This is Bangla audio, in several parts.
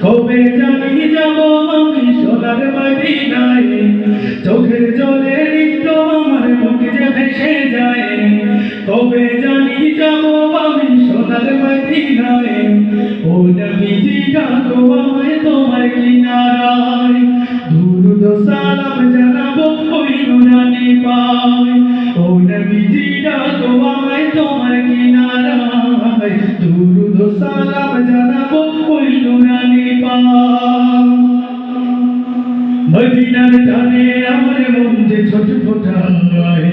কবে জানি যাব আমি সোনার মদিনায়, চোখের জলে নিত্য আমার বুক যে ভেসে যায়। কবে জানি যাব আমি সোনার মদিনায়, ও নবীজি ডাকো আমায় তোমার কিনারায়। দুরূদ সালাম জানাবো ওই নুরানি পায়, ও নবীজি ডাকো আমায় তোমার কিনারায়। দুরূদ সালাম জানাবো ওই নুরানি পায়। মদিনার টানে আমার মন যে ছটফটায়,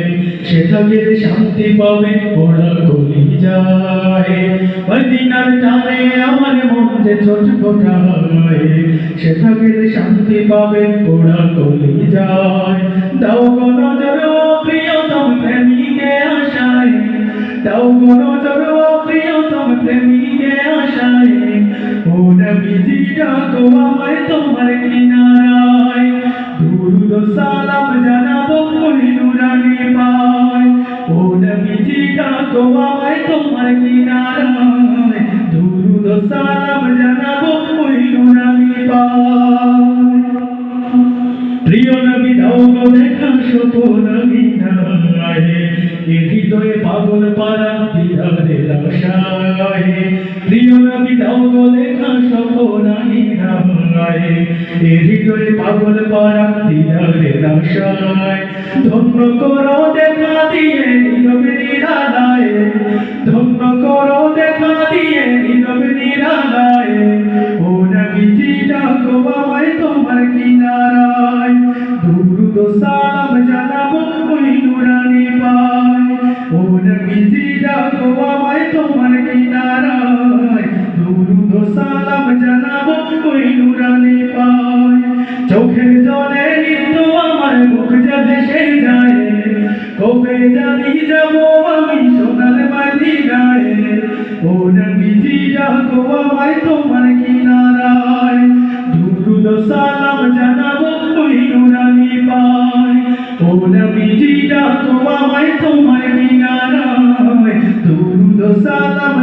সে থাকে শান্তি পাবে ওরা কলিজায়। মদিনার টানে আমার মন যে ছটফটায়, সে থাকে শান্তি পাবে ওরা কলিজায়। দাও গো নজর ও প্রিয়তম প্রেমিকে আশায়, দাও গো নজর ও প্রিয়তম প্রেমিকে আশায়। ও নবীজি ডাকো আমায় তোমার কিনারায়, দুরূদ সালাম জানাবো ওই নুরানি পায়। ও নবীজি ডাকো আমায় তোমার কিনারায়, দুরূদ সালাম জানাবো ওই নুরানি পায়। প্রিয় নবী দাও গো দেখা স্বপ্নহীনায়, এ হৃদয়ে পাগল পারা দিদারের আশায়। প্রিয় নবী দাও গো দেখা স্বপ্নহীনায়, এ হৃদয়ে পাগল পারা দিদারের আশায়। ধন্য করো দেখা দিয়ে নীরবে নিরালায়, ধন্য করো দেখা দিয়ে নীরবে নিরালায়। ও নবীজি ডাকো আমায় তোমার কিনারায়, দুরূদ সালাম জানাবো ওই নুরানি পায়। ও নবীজি ডাকো আমায় তোমার কিনারায়, দুরূদ সালাম জানাবো ওই নুরানি পায়। চোখের জলে নিত্য আমার বুক যে ভেসে যায়, কবে জানি যাব আমি সোনার মদিনায়। ও নবীজি ডাকো আমায় তোমার কিনারায়, দুরূদ সালাম জানাবো ওই নুরানি পায়। ও নবীজি ডাকো আমায় তোমার কিনারায়, দুরূদ সালাম